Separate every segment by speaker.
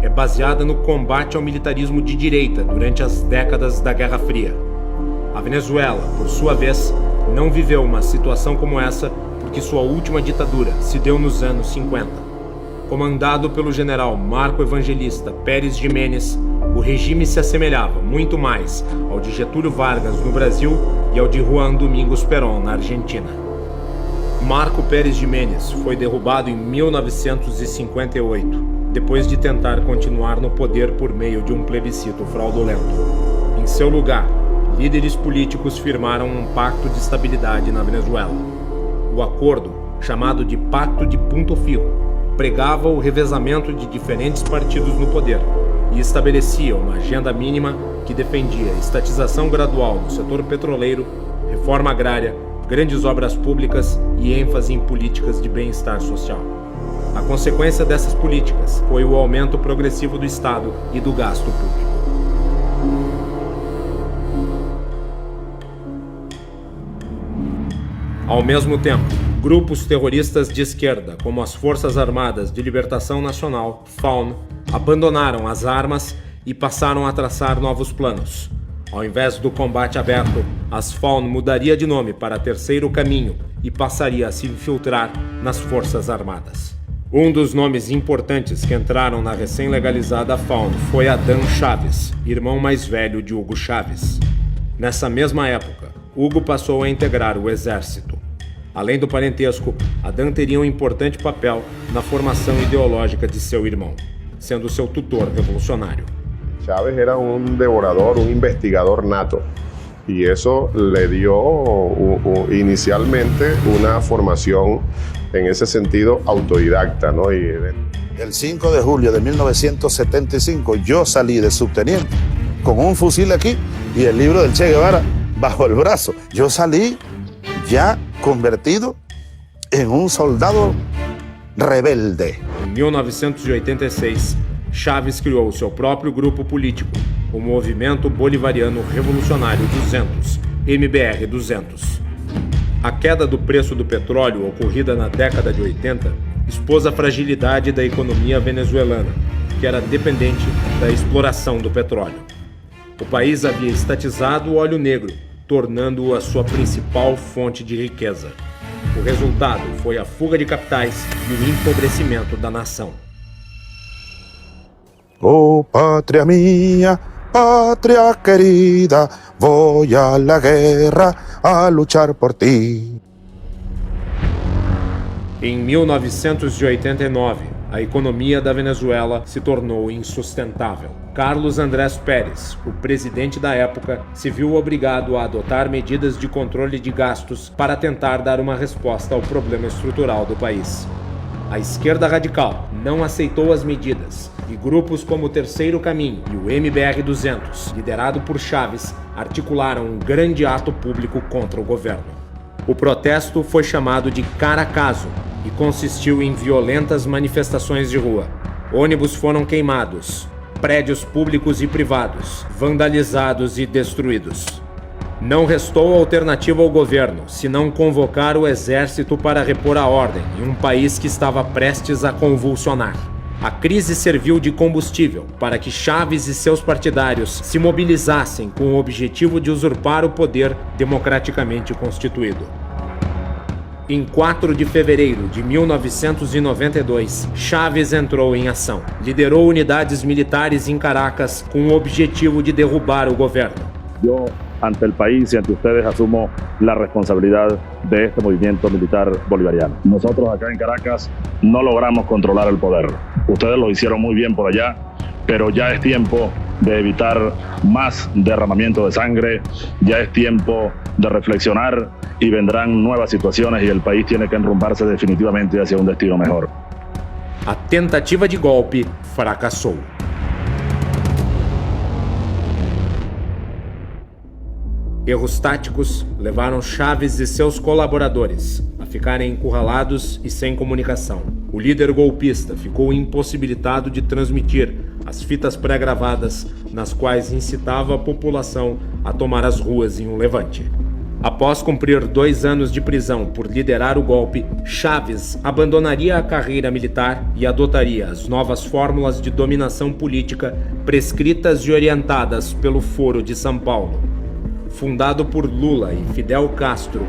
Speaker 1: é baseada no combate ao militarismo de direita durante as décadas da Guerra Fria. A Venezuela, por sua vez, não viveu uma situação como essa porque sua última ditadura se deu nos anos 50. Comandado pelo general Marco Evangelista Pérez Jiménez, o regime se assemelhava muito mais ao de Getúlio Vargas no Brasil e ao de Juan Domingos Perón na Argentina. Marco Pérez Jiménez foi derrubado em 1958, depois de tentar continuar no poder por meio de um plebiscito fraudulento. Em seu lugar, líderes políticos firmaram um pacto de estabilidade na Venezuela. O acordo, chamado de Pacto de Punto Fijo, pregava o revezamento de diferentes partidos no poder e estabelecia uma agenda mínima que defendia estatização gradual no setor petroleiro, reforma agrária, grandes obras públicas e ênfase em políticas de bem-estar social. A consequência dessas políticas foi o aumento progressivo do Estado e do gasto público. Ao mesmo tempo, grupos terroristas de esquerda, como as Forças Armadas de Libertação Nacional, FARC, abandonaram as armas e passaram a traçar novos planos. Ao invés do combate aberto, as FARC mudaria de nome para Terceiro Caminho e passaria a se infiltrar nas Forças Armadas. Um dos nomes importantes que entraram na recém-legalizada FARC foi Adán Chávez, irmão mais velho de Hugo Chávez. Nessa mesma época, Hugo passou a integrar o exército. Além do parentesco, Adán teria um importante papel na formação ideológica de seu irmão, sendo seu tutor revolucionário.
Speaker 2: Chávez era un devorador, un investigador nato, y eso le dio inicialmente una formación en ese sentido autodidacta, ¿no?
Speaker 3: El 5 de julio de 1975 yo salí de subteniente con un fusil aquí y el libro del Che Guevara bajo el brazo. Yo salí ya convertido en un soldado rebelde.
Speaker 1: Em 1986, Chávez criou seu próprio grupo político, o Movimento Bolivariano Revolucionário 200, MBR 200. A queda do preço do petróleo ocorrida na década de 80 expôs a fragilidade da economia venezuelana, que era dependente da exploração do petróleo. O país havia estatizado o óleo negro, tornando-o a sua principal fonte de riqueza. O resultado foi a fuga de capitais e o empobrecimento da nação.
Speaker 3: Oh, patria mía, patria querida, voy a la guerra a luchar por ti.
Speaker 1: Em 1989, a economia da Venezuela se tornou insustentável. Carlos Andrés Pérez, o presidente da época, se viu obrigado a adotar medidas de controle de gastos para tentar dar uma resposta ao problema estrutural do país. A esquerda radical não aceitou as medidas e grupos como o Terceiro Caminho e o MBR 200, liderado por Chávez, articularam um grande ato público contra o governo. O protesto foi chamado de Caracazo e consistiu em violentas manifestações de rua. Ônibus foram queimados, prédios públicos e privados vandalizados e destruídos. Não restou alternativa ao governo, senão convocar o exército para repor a ordem em um país que estava prestes a convulsionar. A crise serviu de combustível para que Chávez e seus partidários se mobilizassem com o objetivo de usurpar o poder democraticamente constituído. Em 4 de fevereiro de 1992, Chávez entrou em ação. Liderou unidades militares em Caracas com o objetivo de derrubar o governo.
Speaker 4: Yo, ante el país y ante ustedes, asumo la responsabilidad de este movimiento militar bolivariano. Nosotros acá en Caracas no logramos controlar el poder. Ustedes lo hicieron muy bien por allá, pero ya es tiempo de evitar más derramamiento de sangre, ya es tiempo de reflexionar y vendrán nuevas situaciones y el país tiene que enrumbarse definitivamente hacia un destino mejor.
Speaker 1: A tentativa de golpe fracassou. Erros táticos levaram Chávez e seus colaboradores a ficarem encurralados e sem comunicação. O líder golpista ficou impossibilitado de transmitir as fitas pré-gravadas nas quais incitava a população a tomar as ruas em um levante. Após cumprir 2 anos de prisão por liderar o golpe, Chávez abandonaria a carreira militar e adotaria as novas fórmulas de dominação política prescritas e orientadas pelo Foro de São Paulo. Fundado por Lula e Fidel Castro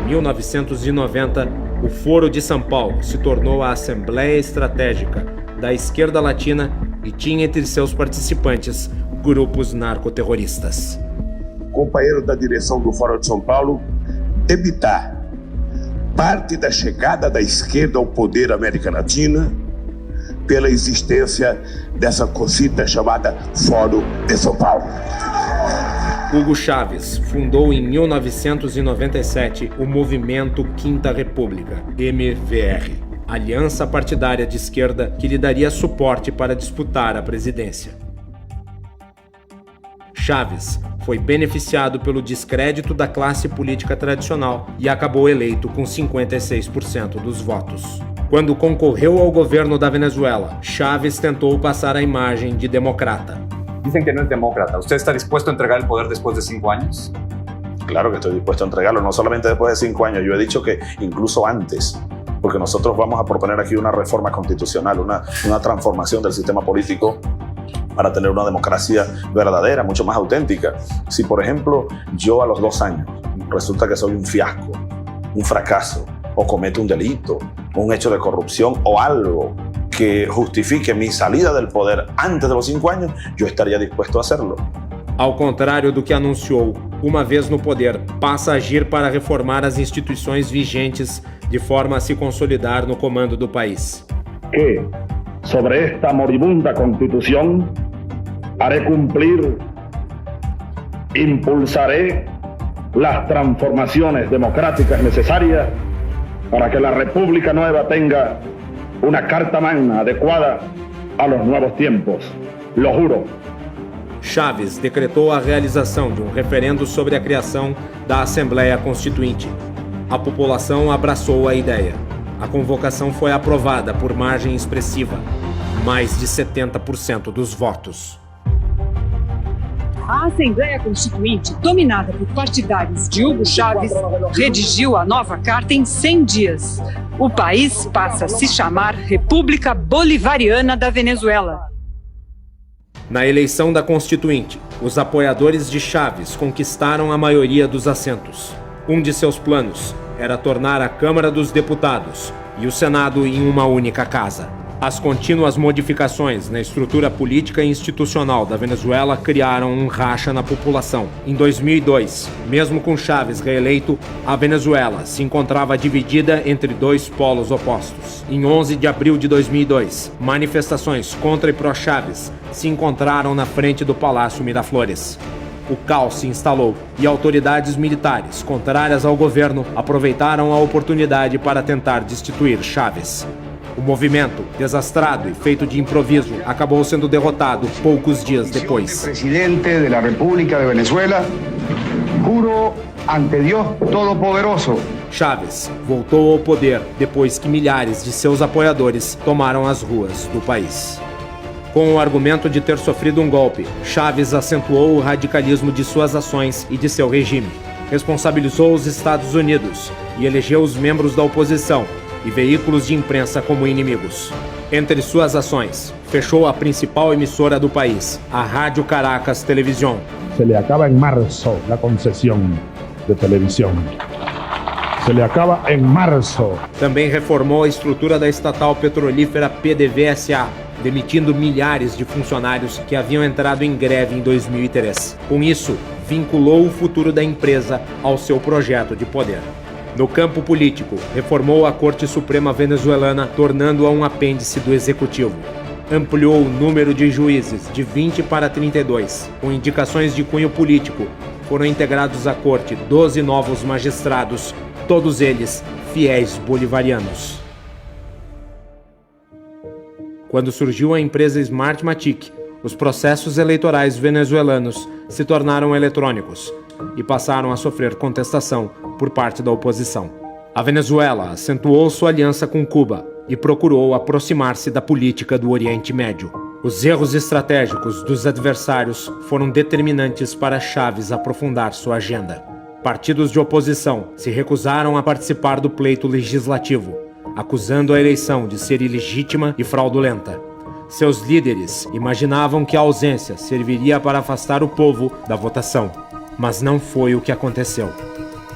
Speaker 1: em 1990, o Foro de São Paulo se tornou a Assembleia Estratégica da Esquerda Latina e tinha entre seus participantes grupos narcoterroristas.
Speaker 5: Companheiro da direção do Fórum de São Paulo, debitar parte da chegada da esquerda ao poder na América Latina pela existência dessa cosita chamada Fórum de São Paulo.
Speaker 1: Hugo Chávez fundou em 1997 o Movimento Quinta República, MVR, aliança partidária de esquerda que lhe daria suporte para disputar a presidência. Chávez foi beneficiado pelo descrédito da classe política tradicional e acabou eleito com 56% dos votos. Quando concorreu ao governo da Venezuela, Chávez tentou passar a imagem de democrata.
Speaker 6: Dicen que no es demócrata. ¿Usted está dispuesto a entregar el poder después de 5 años?
Speaker 3: Claro que estoy dispuesto a entregarlo, no solamente después de 5 años, yo he dicho que incluso antes, porque nosotros vamos a proponer aquí una reforma constitucional, una transformación del sistema político para tener una democracia verdadera, mucho más auténtica. Si, por ejemplo, yo a los 2 años resulta que soy un fiasco, un fracaso, o cometo un delito, un hecho de corrupción o algo que justifique mi salida del poder antes de los 5 años, yo estaría dispuesto a hacerlo.
Speaker 1: Ao contrário do que anunciou, uma vez no poder, passa a agir para reformar as instituições vigentes de forma a se consolidar no comando do país.
Speaker 4: Que sobre esta moribunda Constitución haré cumplir, impulsaré las transformaciones democráticas necesarias para que la República Nueva tenga una carta magna adecuada a los nuevos tiempos. Lo juro.
Speaker 1: Chávez decretou a realização de um referendo sobre a criação da Assembleia Constituinte. A população abraçou a ideia. A convocação foi aprovada por margem expressiva, mais de 70% dos votos.
Speaker 7: A Assembleia Constituinte, dominada por partidários de Hugo Chávez, redigiu a nova carta em 100 dias. O país passa a se chamar República Bolivariana da Venezuela.
Speaker 1: Na eleição da Constituinte, os apoiadores de Chávez conquistaram a maioria dos assentos. Um de seus planos era tornar a Câmara dos Deputados e o Senado em uma única casa. As contínuas modificações na estrutura política e institucional da Venezuela criaram um racha na população. Em 2002, mesmo com Chávez reeleito, a Venezuela se encontrava dividida entre 2 polos opostos. Em 11 de abril de 2002, manifestações contra e pró-Chávez se encontraram na frente do Palácio Miraflores. O caos se instalou e autoridades militares, contrárias ao governo, aproveitaram a oportunidade para tentar destituir Chávez. O movimento, desastrado e feito de improviso, acabou sendo derrotado poucos dias depois.
Speaker 8: Presidente da República de Venezuela, juro ante Deus Todo-Poderoso.
Speaker 1: Chávez voltou ao poder depois que milhares de seus apoiadores tomaram as ruas do país. Com o argumento de ter sofrido um golpe, Chávez acentuou o radicalismo de suas ações e de seu regime. Responsabilizou os Estados Unidos e elegeu os membros da oposição e veículos de imprensa como inimigos. Entre suas ações, fechou a principal emissora do país, a Rádio Caracas Televisión.
Speaker 9: Se le acaba en marzo la concesión de televisión. Se le acaba en marzo.
Speaker 1: Também reformou a estrutura da estatal petrolífera PDVSA, demitindo milhares de funcionários que haviam entrado em greve em 2003. Com isso, vinculou o futuro da empresa ao seu projeto de poder. No campo político, reformou a Corte Suprema venezuelana, tornando-a um apêndice do Executivo. Ampliou o número de juízes de 20 para 32. Com indicações de cunho político, foram integrados à Corte 12 novos magistrados, todos eles fiéis bolivarianos. Quando surgiu a empresa Smartmatic, os processos eleitorais venezuelanos se tornaram eletrônicos e passaram a sofrer contestação por parte da oposição. A Venezuela acentuou sua aliança com Cuba e procurou aproximar-se da política do Oriente Médio. Os erros estratégicos dos adversários foram determinantes para Chávez aprofundar sua agenda. Partidos de oposição se recusaram a participar do pleito legislativo, acusando a eleição de ser ilegítima e fraudulenta. Seus líderes imaginavam que a ausência serviria para afastar o povo da votação, mas não foi o que aconteceu.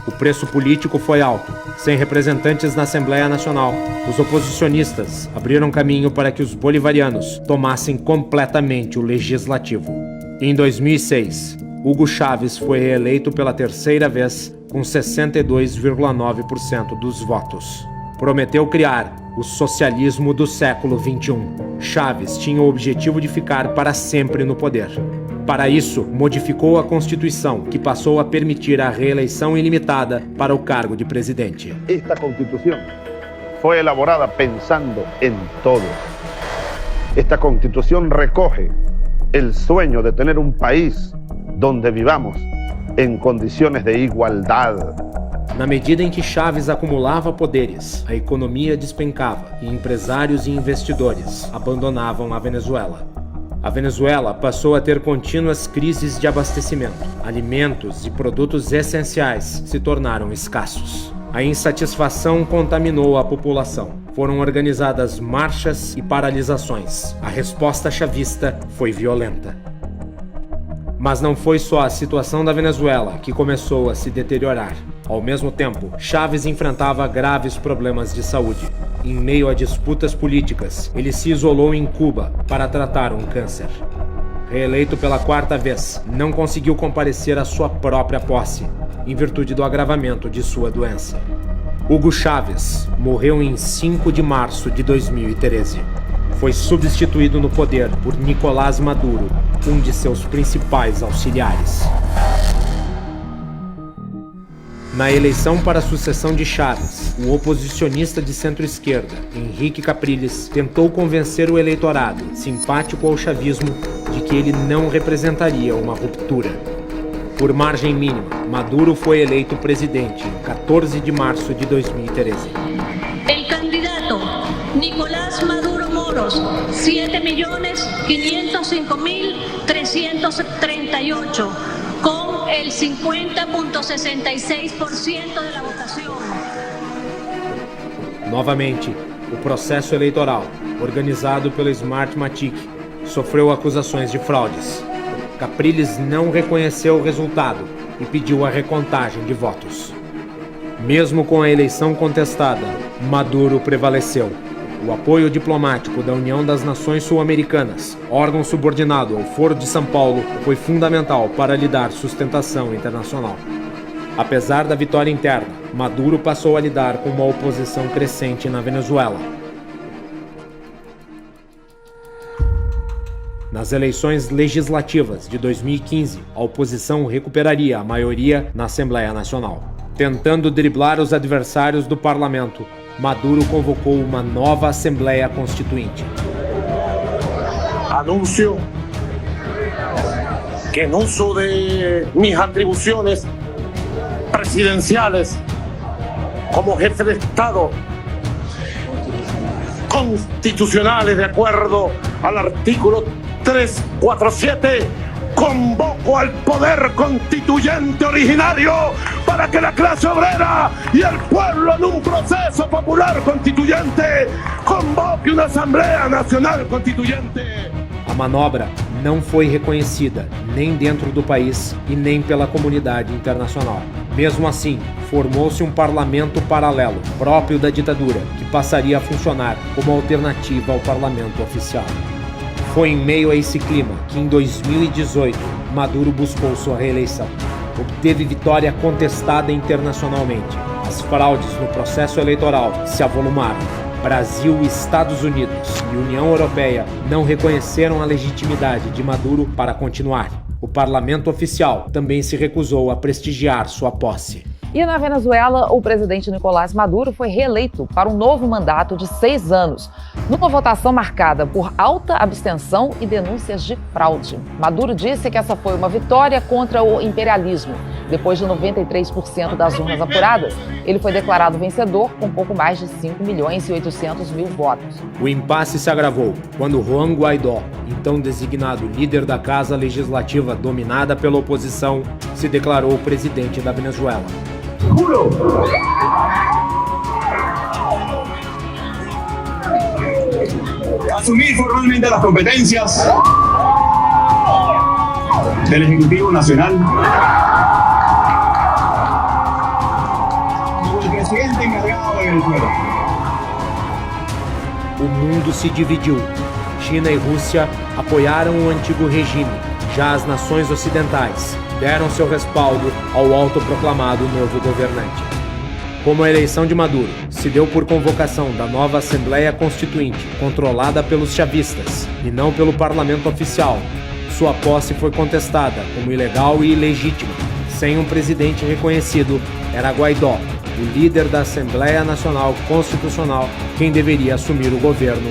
Speaker 1: O preço político foi alto. Sem representantes na Assembleia Nacional, os oposicionistas abriram caminho para que os bolivarianos tomassem completamente o legislativo. Em 2006, Hugo Chávez foi reeleito pela terceira vez com 62,9% dos votos. Prometeu criar o socialismo do século XXI. Chávez tinha o objetivo de ficar para sempre no poder. Para isso, modificou a Constituição, que passou a permitir a reeleição ilimitada para o cargo de presidente.
Speaker 3: Esta Constitución fue elaborada pensando en todos. Esta Constitución recoge el sueño de tener un país donde vivamos en condiciones de igualdad.
Speaker 1: Na medida em que Chávez acumulava poderes, a economia despencava e empresários e investidores abandonavam a Venezuela. A Venezuela passou a ter contínuas crises de abastecimento. Alimentos e produtos essenciais se tornaram escassos. A insatisfação contaminou a população. Foram organizadas marchas e paralisações. A resposta chavista foi violenta. Mas não foi só a situação da Venezuela que começou a se deteriorar. Ao mesmo tempo, Chávez enfrentava graves problemas de saúde. Em meio a disputas políticas, ele se isolou em Cuba para tratar um câncer. Reeleito pela quarta vez, não conseguiu comparecer à sua própria posse, em virtude do agravamento de sua doença. Hugo Chávez morreu em 5 de março de 2013. Foi substituído no poder por Nicolás Maduro, um de seus principais auxiliares. Na eleição para a sucessão de Chávez, o oposicionista de centro-esquerda, Henrique Capriles, tentou convencer o eleitorado, simpático ao chavismo, de que ele não representaria uma ruptura. Por margem mínima, Maduro foi eleito presidente em 14 de março de 2013.
Speaker 10: El candidato Nicolás Maduro Moros, 7.505.338, con el 50,66% de la votación.
Speaker 1: Novamente, o processo eleitoral, organizado pelo Smartmatic, sofreu acusações de fraudes. Capriles não reconheceu o resultado e pediu a recontagem de votos. Mesmo com a eleição contestada, Maduro prevaleceu. O apoio diplomático da União das Nações Sul-Americanas, órgão subordinado ao Foro de São Paulo, foi fundamental para lhe dar sustentação internacional. Apesar da vitória interna, Maduro passou a lidar com uma oposição crescente na Venezuela. Nas eleições legislativas de 2015, a oposição recuperaria a maioria na Assembleia Nacional. Tentando driblar os adversários do parlamento, Maduro convocou uma nova Assembleia Constituinte.
Speaker 11: Anuncio que en uso de mis atribuciones presidenciales como jefe de Estado constitucionales de acuerdo al artículo 347, convoco al poder constituyente originario para que la clase obrera y el pueblo en un proceso popular constituyente convoque una Asamblea Nacional Constituyente.
Speaker 1: A manobra não foi reconhecida nem dentro do país e nem pela comunidade internacional. Mesmo assim, formou-se um parlamento paralelo, próprio da ditadura, que passaria a funcionar como alternativa ao parlamento oficial. Foi em meio a esse clima que, em 2018, Maduro buscou sua reeleição. Obteve vitória contestada internacionalmente. As fraudes no processo eleitoral se avolumaram. Brasil, Estados Unidos e União Europeia não reconheceram a legitimidade de Maduro para continuar. O parlamento oficial também se recusou a prestigiar sua posse.
Speaker 12: E na Venezuela, o presidente Nicolás Maduro foi reeleito para um novo mandato de 6 anos, numa votação marcada por alta abstenção e denúncias de fraude. Maduro disse que essa foi uma vitória contra o imperialismo. Depois de 93% das urnas apuradas, ele foi declarado vencedor com pouco mais de 5.800.000 votos.
Speaker 1: O impasse se agravou quando Juan Guaidó, então designado líder da Casa Legislativa dominada pela oposição, se declarou presidente da Venezuela.
Speaker 8: Juro asumir formalmente las competencias del Ejecutivo Nacional como el presidente encargado de Venezuela.
Speaker 1: O mundo se dividiu. China e Rússia apoiaram o antigo regime. Já as nações ocidentais deram seu respaldo ao autoproclamado novo governante. Como a eleição de Maduro se deu por convocação da nova Assembleia Constituinte, controlada pelos chavistas e não pelo parlamento oficial, sua posse foi contestada como ilegal e ilegítima. Sem um presidente reconhecido, era Guaidó, o líder da Assembleia Nacional Constitucional, quem deveria assumir o governo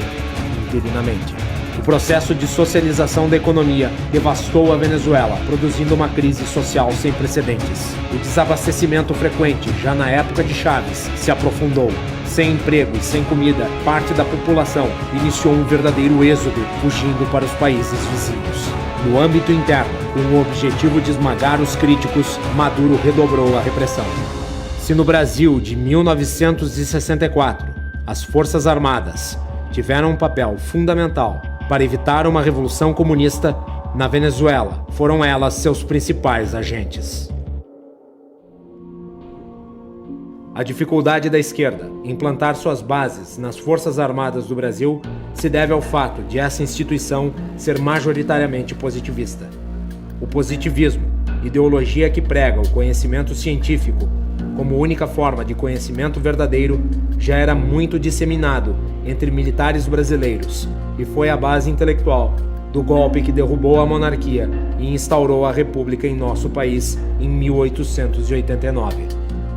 Speaker 1: interinamente. O processo de socialização da economia devastou a Venezuela, produzindo uma crise social sem precedentes. O desabastecimento frequente, já na época de Chávez, se aprofundou. Sem emprego e sem comida, parte da população iniciou um verdadeiro êxodo, fugindo para os países vizinhos. No âmbito interno, com o objetivo de esmagar os críticos, Maduro redobrou a repressão. Se no Brasil de 1964, as Forças Armadas tiveram um papel fundamental para evitar uma revolução comunista, na Venezuela foram elas seus principais agentes. A dificuldade da esquerda em plantar suas bases nas Forças Armadas do Brasil se deve ao fato de essa instituição ser majoritariamente positivista. O positivismo, ideologia que prega o conhecimento científico como única forma de conhecimento verdadeiro, já era muito disseminado entre militares brasileiros e foi a base intelectual do golpe que derrubou a monarquia e instaurou a república em nosso país em 1889.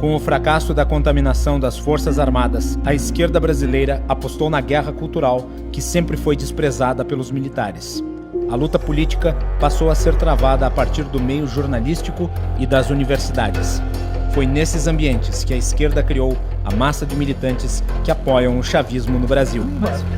Speaker 1: Com o fracasso da contaminação das Forças Armadas, a esquerda brasileira apostou na guerra cultural, que sempre foi desprezada pelos militares. A luta política passou a ser travada a partir do meio jornalístico e das universidades. Foi nesses ambientes que a esquerda criou a massa de militantes que apoiam o chavismo no Brasil.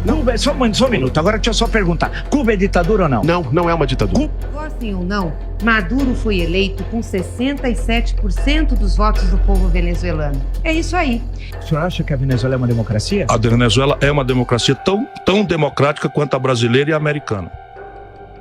Speaker 13: Cuba, só um minuto, agora deixa eu só perguntar. Cuba é ditadura ou não?
Speaker 14: Não, não é uma ditadura.
Speaker 15: Gostem ou não, Maduro foi eleito com 67% dos votos do povo venezuelano. É isso aí.
Speaker 13: O senhor acha que a Venezuela é uma democracia?
Speaker 11: A Venezuela é uma democracia tão democrática quanto a brasileira e a americana.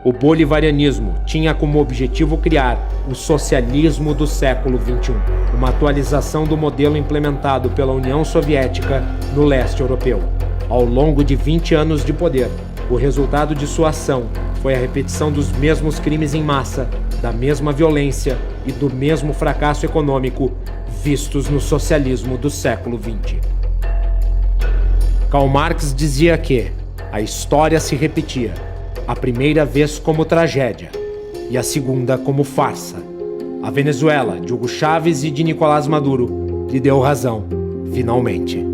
Speaker 1: O bolivarianismo tinha como objetivo criar o socialismo do século XXI, uma atualização do modelo implementado pela União Soviética no leste europeu. Ao longo de 20 anos de poder, o resultado de sua ação foi a repetição dos mesmos crimes em massa, da mesma violência e do mesmo fracasso econômico vistos no socialismo do século XX. Karl Marx dizia que a história se repetia, a primeira vez como tragédia e a segunda como farsa. A Venezuela de Hugo Chávez e de Nicolás Maduro lhe deu razão, finalmente.